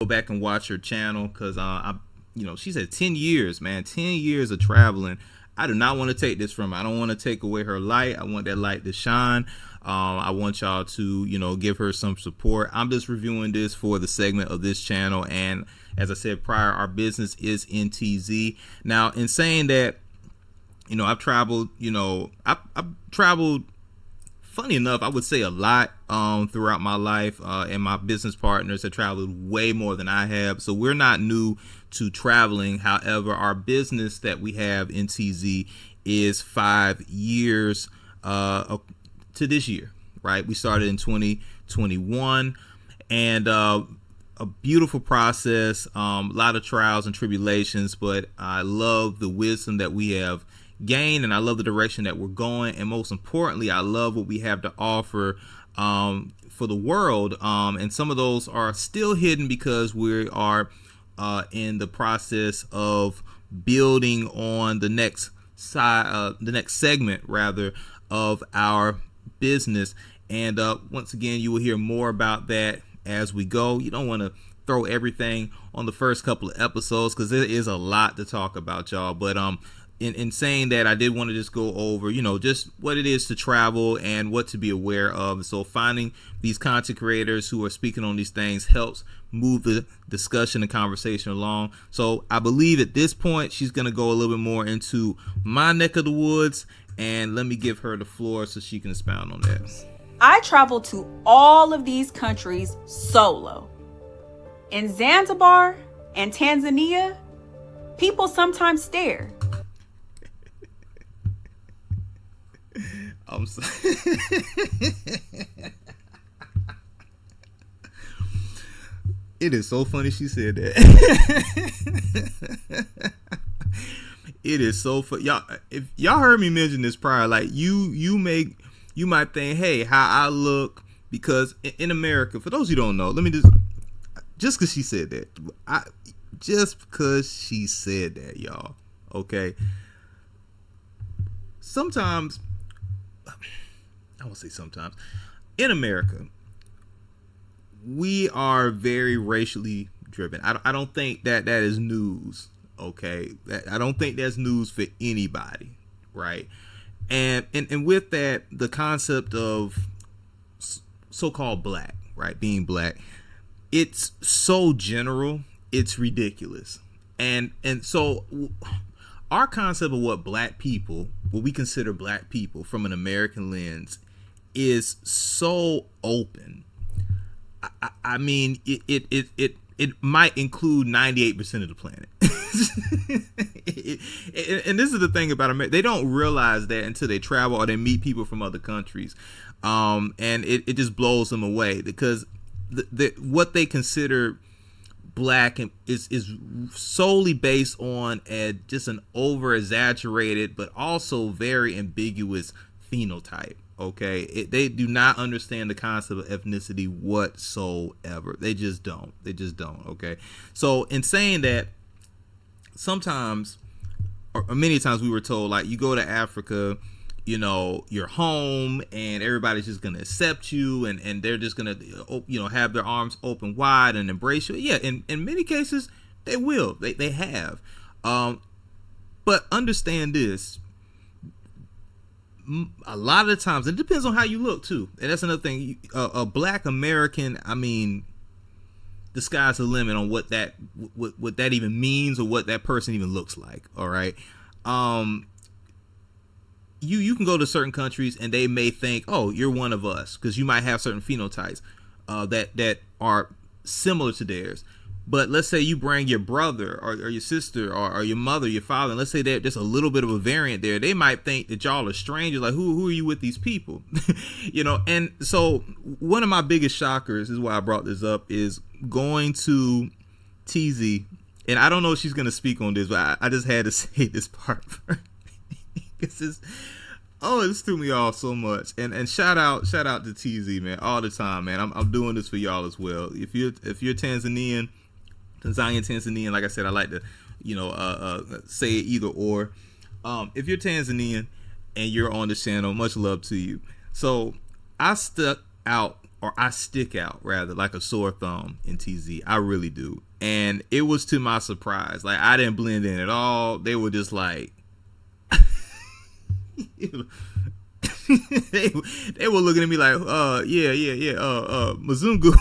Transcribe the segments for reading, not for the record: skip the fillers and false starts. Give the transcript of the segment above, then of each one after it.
back and watch her channel, because she said 10 years, man, 10 years of traveling. I do not want to take this from her. I don't want to take away her light. I want that light to shine. I want y'all to, give her some support. I'm just reviewing this for the segment of this channel. And as I said prior, our business is in TZ. Now, in saying that, I've traveled, I've traveled, funny enough, I would say a lot throughout my life, and my business partners have traveled way more than I have. So we're not new to traveling. However, our business that we have in TZ is 5 years to this year, right? We started in 2021, and a beautiful process, a lot of trials and tribulations, but I love the wisdom that we have gained, and I love the direction that we're going, and most importantly, I love what we have to offer for the world, and some of those are still hidden because we are in the process of building on the next segment rather of our business. And once again, you will hear more about that as we go. You don't want to throw everything on the first couple of episodes because there is a lot to talk about, y'all. But in saying that, I did want to just go over, just what it is to travel and what to be aware of. So finding these content creators who are speaking on these things helps move the discussion and conversation along. So I believe at this point, she's going to go a little bit more into my neck of the woods, and let me give her the floor so she can expound on that. I travel to all of these countries solo. In Zanzibar and Tanzania, people sometimes stare. I'm sorry. It is so funny she said that. It is so funny. Y'all, if y'all heard me mention this prior, like you might think, hey, how I look, because in America, for those who don't know, let me just because she said that, y'all, okay. Sometimes, I won't say sometimes, in America, we are very racially driven. I don't think that is news, okay? I don't think that's news for anybody, right? And with that, the concept of so-called black, right, being black, it's so general, it's ridiculous. And so our concept of what we consider black people from an American lens is so open. I mean, it might include 98% of the planet. And this is the thing about America. They don't realize that until they travel or they meet people from other countries. And it just blows them away, because what they consider black is solely based on just an over exaggerated but also very ambiguous phenotype. Okay, they do not understand the concept of ethnicity whatsoever. They just don't. Okay, so in saying that, sometimes or many times we were told, like, you go to Africa, you're home and everybody's just gonna accept you, and they're just gonna have their arms open wide and embrace you. Yeah, in many cases they will. They have, but understand this. A lot of the times, it depends on how you look too, and that's another thing. A black American, I mean, the sky's the limit on what that even means or what that person even looks like. All right, you can go to certain countries and they may think, oh, you're one of us, because you might have certain phenotypes that are similar to theirs. But let's say you bring your brother or your sister or your mother, your father, and let's say there's a little bit of a variant there. They might think that y'all are strangers. Like, who are you with these people? And so one of my biggest shockers, is why I brought this up, is going to TZ. And I don't know if she's going to speak on this, but I just had to say this part. This threw me off so much. And shout out to TZ, man, all the time, man. I'm doing this for y'all as well. If you're Tanzanian, like I said, I like to, say it either or. If you're Tanzanian and you're on the channel, much love to you. So I stuck out or I stick out rather like a sore thumb in TZ. I really do. And it was to my surprise. Like, I didn't blend in at all. They were just like, they were looking at me like, Mzungu.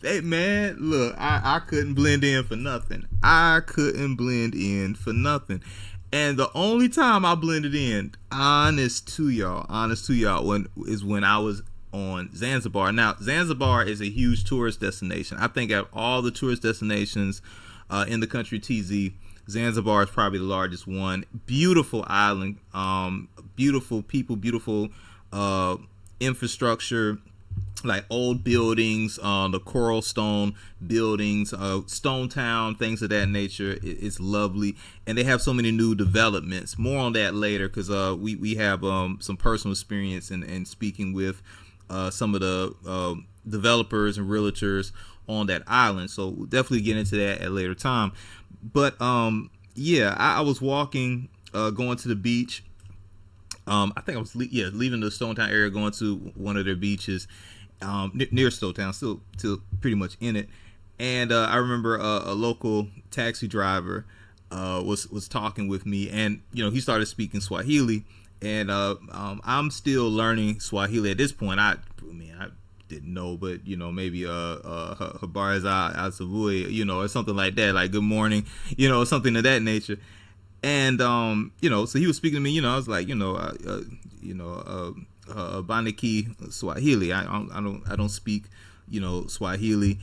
They man, look, I couldn't blend in for nothing. And the only time I blended in, honest to y'all, when I was on Zanzibar. Now, Zanzibar is a huge tourist destination. I think of all the tourist destinations in the country TZ, Zanzibar is probably the largest one. Beautiful island, beautiful people, beautiful infrastructure, like old buildings, the coral stone buildings, Stone Town, things of that nature. It's lovely, and they have so many new developments. More on that later, because we have some personal experience in speaking with some of the developers and realtors on that island. So we'll definitely get into that at a later time. But I was walking, going to the beach. I think I was leaving the Stone Town area, going to one of their beaches. Near Stone Town, still pretty much in it, and I remember a local taxi driver was talking with me, and he started speaking Swahili, and I'm still learning Swahili at this point. I didn't know, but maybe habari za asubuhi, or something like that, like good morning, something of that nature. And so he was speaking to me. I was like, Baniki Swahili. I don't speak, Swahili.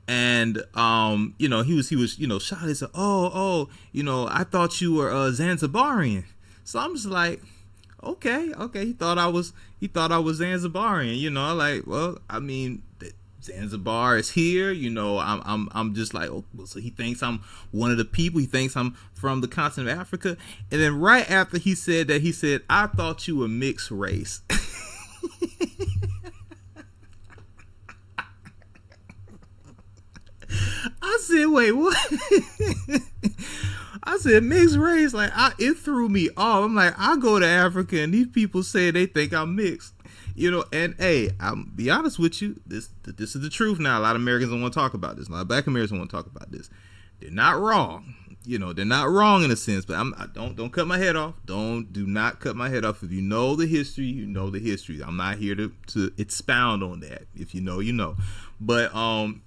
And he was shocked. He said, I thought you were Zanzibarian. So I'm just like, okay. He thought I was Zanzibarian. Like, well, I mean, Zanzibar is here. I'm just like, oh, so he thinks I'm one of the people. He thinks I'm from the continent of Africa. And then right after he said that, he said, I thought you were mixed race. I said, wait, what? I said, mixed race? Like, it threw me off. I'm like, I go to Africa and these people say they think I'm mixed. And hey, I'll be honest with you, this is the truth now. A lot of Americans don't want to talk about this. A lot of Black Americans don't want to talk about this. They're not wrong. They're not wrong in a sense, but don't cut my head off. Do not cut my head off. If you know the history, you know the history. I'm not here to expound on that. If you know, you know. But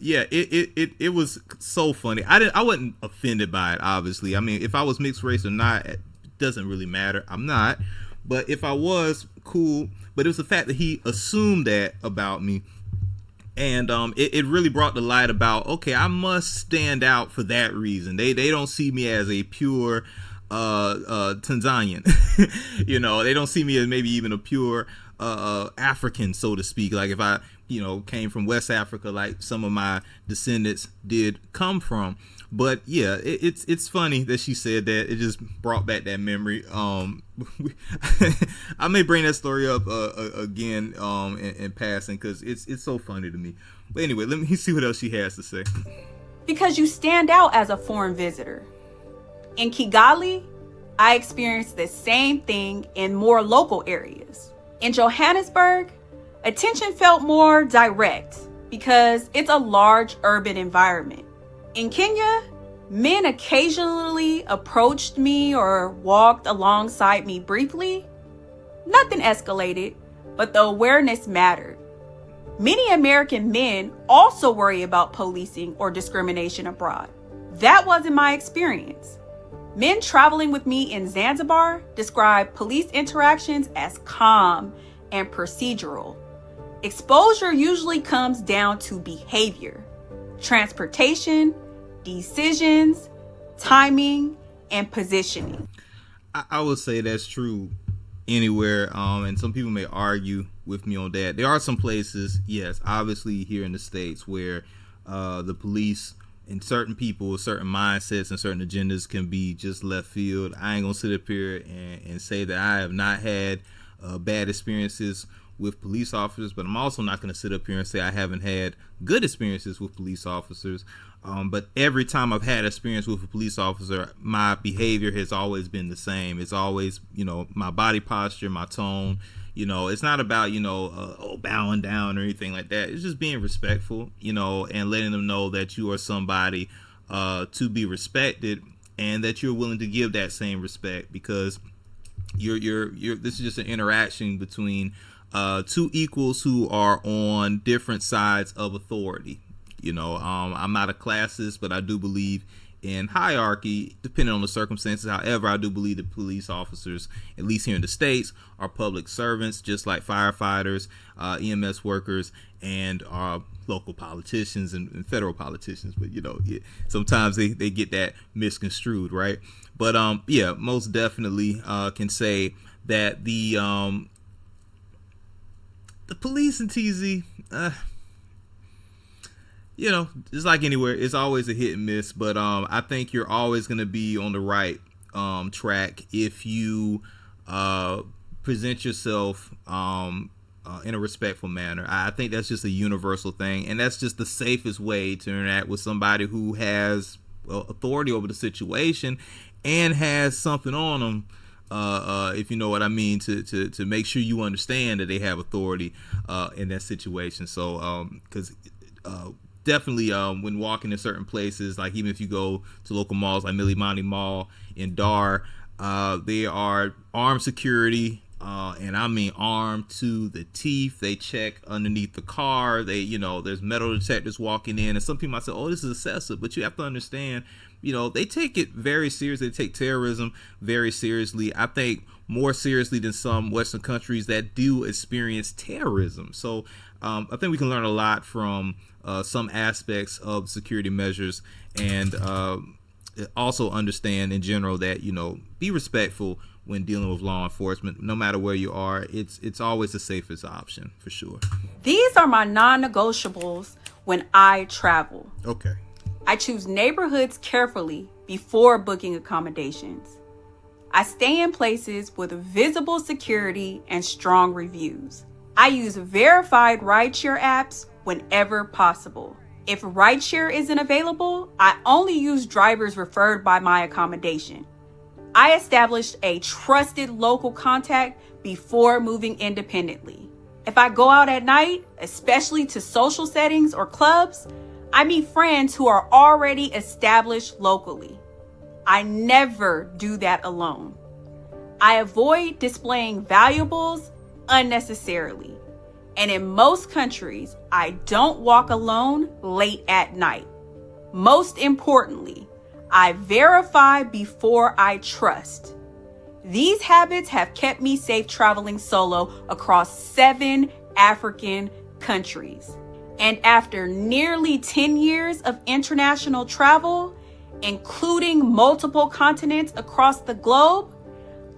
it was so funny. I wasn't offended by it, obviously. I mean, if I was mixed race or not, it doesn't really matter. I'm not. But if I was, cool. But it was the fact that he assumed that about me. And it really brought to light about, okay, I must stand out for that reason. They don't see me as a pure Tanzanian. They don't see me as maybe even a pure African, so to speak. Like if I, came from West Africa, like some of my descendants did come from. But yeah, it's funny that she said that. It just brought back that memory. I may bring that story up again in passing, because it's so funny to me. But anyway, let me see what else she has to say. Because you stand out as a foreign visitor. In Kigali, I experienced the same thing in more local areas. In Johannesburg, attention felt more direct because it's a large urban environment. In Kenya, men occasionally approached me or walked alongside me briefly. Nothing escalated, but the awareness mattered. Many American men also worry about policing or discrimination abroad. That wasn't my experience. Men traveling with me in Zanzibar describe police interactions as calm and procedural. Exposure usually comes down to behavior, transportation, decisions, timing, and positioning. I would say that's true anywhere, and some people may argue with me on that. There are some places, yes, obviously here in the States, where the police and certain people with certain mindsets and certain agendas can be just left field. I ain't gonna sit up here and say that I have not had bad experiences with police officers, but I'm also not going to sit up here and say I haven't had good experiences with police officers. But every time I've had experience with a police officer, my behavior has always been the same. It's always, my body posture, my tone. It's not about, bowing down or anything like that. It's just being respectful, and letting them know that you are somebody to be respected, and that you're willing to give that same respect, because this is just an interaction between two equals who are on different sides of authority. I'm not a classist, but I do believe in hierarchy depending on the circumstances. However, I do believe that police officers, at least here in the States, are public servants, just like firefighters, EMS workers, and local politicians and federal politicians. But sometimes they get that misconstrued, right? But most definitely can say that the police in TZ, just like anywhere, it's always a hit and miss. But I think you're always going to be on the right track if you present yourself in a respectful manner. I think that's just a universal thing, and that's just the safest way to interact with somebody who has authority over the situation and has something on them. If you know what I mean, to make sure you understand that they have authority in that situation. So, because definitely when walking in certain places, like even if you go to local malls like Milimani Mall in Dar, they are armed security, and I mean armed to the teeth. They check underneath the car. There's metal detectors walking in, and some people might say, "Oh, this is excessive," but you have to understand, they take it very seriously. They take terrorism very seriously. I think more seriously than some Western countries that do experience terrorism. So I think we can learn a lot from some aspects of security measures, and also understand in general that, be respectful when dealing with law enforcement. No matter where you are, it's always the safest option, for sure. These are my non-negotiables when I travel. Okay. I choose neighborhoods carefully before booking accommodations. I stay in places with visible security and strong reviews. I use verified rideshare apps whenever possible. If rideshare isn't available, I only use drivers referred by my accommodation. I established a trusted local contact before moving independently. If I go out at night, especially to social settings or clubs, I meet friends who are already established locally. I never do that alone. I avoid displaying valuables unnecessarily. And in most countries, I don't walk alone late at night. Most importantly, I verify before I trust. These habits have kept me safe traveling solo across 7 African countries. And after nearly 10 years of international travel, including multiple continents across the globe,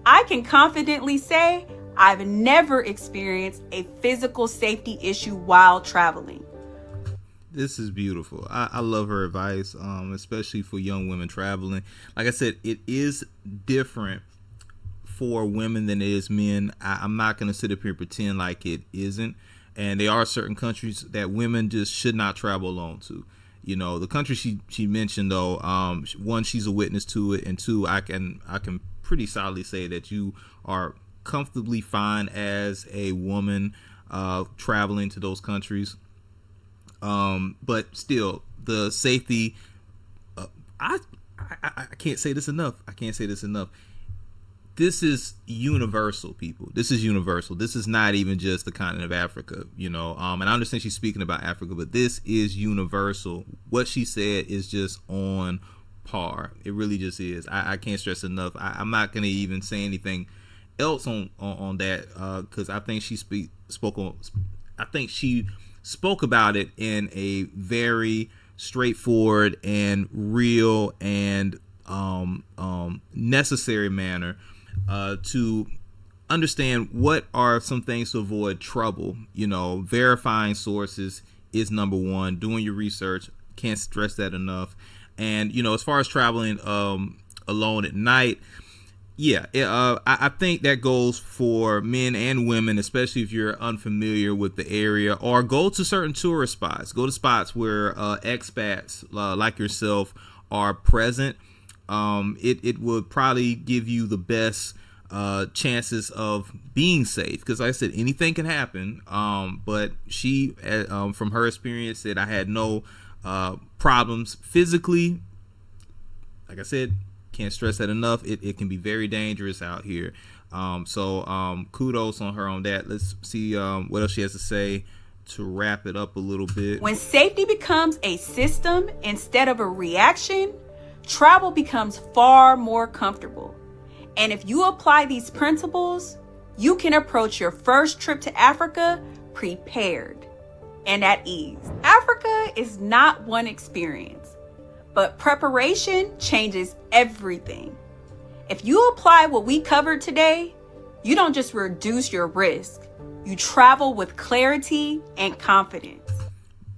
I can confidently say I've never experienced a physical safety issue while traveling. This is beautiful. I love her advice, especially for young women traveling. Like I said, it is different for women than it is men. I'm not going to sit up here and pretend like it isn't. And there are certain countries that women just should not travel alone to. The country she mentioned, though, one, she's a witness to it, and two, I can pretty solidly say that you are comfortably fine as a woman traveling to those countries. But still, the safety, I can't say this enough. This is universal, people. This is universal. This is not even just the continent of Africa, and I understand she's speaking about Africa, but this is universal. What she said is just on par. It really just is. I can't stress enough. I'm not going to even say anything else on that, because I think she spoke about it in a very straightforward and real and necessary manner, to understand what are some things to avoid trouble. Verifying sources is number one. Doing your research, can't stress that enough. And as far as traveling alone at night, Yeah, I think that goes for men and women, especially if you're unfamiliar with the area, or go to certain tourist spots. Go to spots where expats like yourself are present. It would probably give you the best chances of being safe, because like I said, anything can happen. But she, from her experience, said I had no problems physically. Like I said, can't stress that enough. It can be very dangerous out here. So kudos on her on that. Let's see what else she has to say to wrap it up a little bit. When safety becomes a system instead of a reaction, travel becomes far more comfortable. And if you apply these principles, you can approach your first trip to Africa prepared and at ease. Africa is not one experience, but preparation changes everything. If you apply what we covered today, you don't just reduce your risk, you travel with clarity and confidence.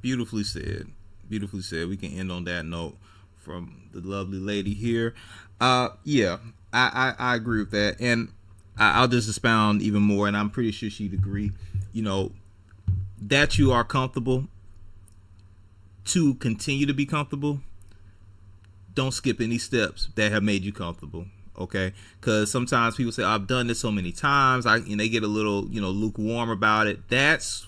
Beautifully said. Beautifully said. We can end on that note from the lovely lady here. Yeah, I agree with that. And I'll just expound even more, and I'm pretty sure she'd agree, that you are comfortable. To continue to be comfortable, don't skip any steps that have made you comfortable. Okay, because sometimes people say, I've done this so many times, and they get a little lukewarm about it. That's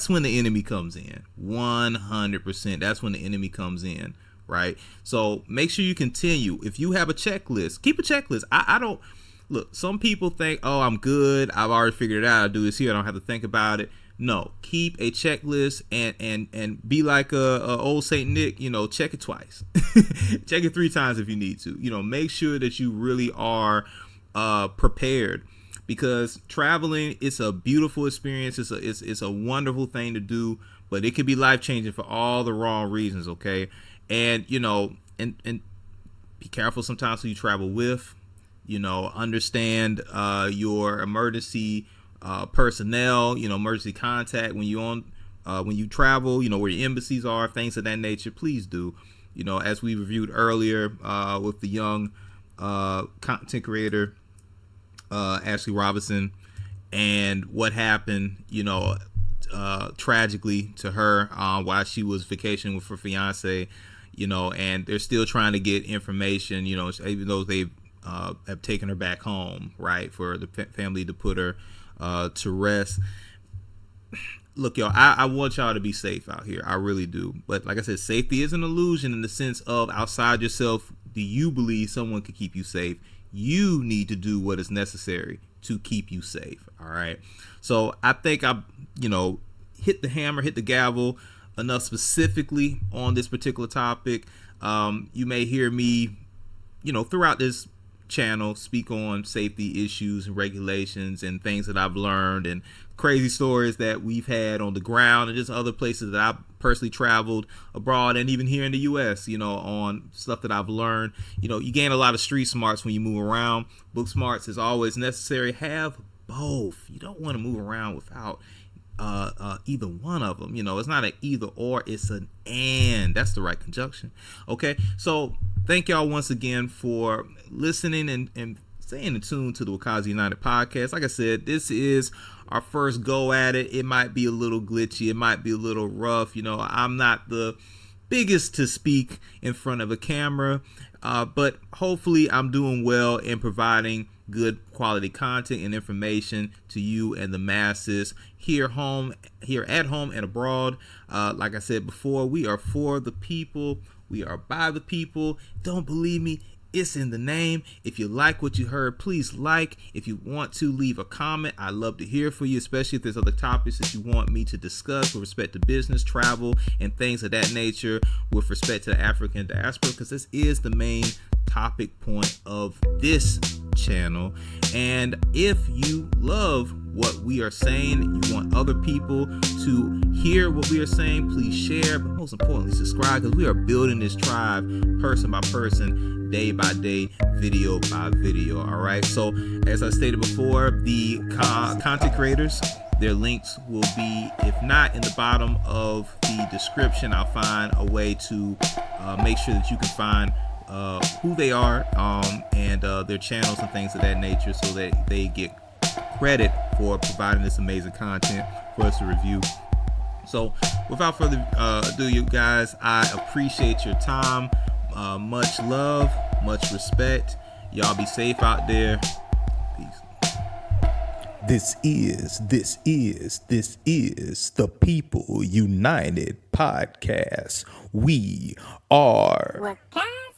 when the enemy comes in. 100%. That's when the enemy comes in, right? So make sure you continue. If you have a checklist, keep a checklist. I don't look, some people think, oh, I'm good, I've already figured it out, I do this here, I don't have to think about it. No, keep a checklist and be like a old Saint Nick, check it twice. Check it 3 times if you need to. Make sure that you really are prepared, because traveling, it's a beautiful experience. It's a wonderful thing to do, but it can be life-changing for all the wrong reasons, okay? And and be careful sometimes who you travel with. Understand your emergency personnel, emergency contact when you travel, where your embassies are, things of that nature. Please do. As we reviewed earlier with the young content creator Ashley Robinson, and what happened, tragically to her while she was vacationing with her fiance, and they're still trying to get information, even though they've have taken her back home, right, for the family to put her to rest. Look, y'all, I want y'all to be safe out here. I really do. But like I said, safety is an illusion in the sense of outside yourself. Do you believe someone could keep you safe? You need to do what is necessary to keep you safe. All right. So I think I, hit the hammer, hit the gavel enough specifically on this particular topic. You may hear me, throughout this channel speak on safety issues and regulations and things that I've learned and crazy stories that we've had on the ground and just other places that I've personally traveled abroad, and even here in the US, on stuff that I've learned. You gain a lot of street smarts when you move around. Book smarts is always necessary. Have both. You don't want to move around without either one of them. It's not an either or, it's an and. That's the right conjunction. Okay, so thank y'all once again for listening and staying in tune to the Wakazi United Podcast. Like I said, this is our first go at it. It might be a little glitchy, it might be a little rough. I'm not the biggest to speak in front of a camera, but hopefully I'm doing well in providing good quality content and information to you and the masses here at home and abroad. Like I said before, we are for the people, we are by the people. Don't believe me? It's in the name. If you like what you heard, please like. If you want to leave a comment, I'd love to hear from you, especially if there's other topics that you want me to discuss with respect to business, travel, and things of that nature with respect to the African diaspora, because this is the main topic point of this channel. And if you love what we are saying, you want other people to hear what we are saying, please share, but most importantly, subscribe, because we are building this tribe person by person, day by day, video by video. All right, so as I stated before, the content creators, their links will be, if not in the bottom of the description, I'll find a way to make sure that you can find who they are, and their channels and things of that nature, so that they get credit for providing this amazing content for us to review. So without further ado, you guys, I appreciate your time. Much love, much respect. Y'all be safe out there. Peace. This is the People United Podcast. We are Wakazi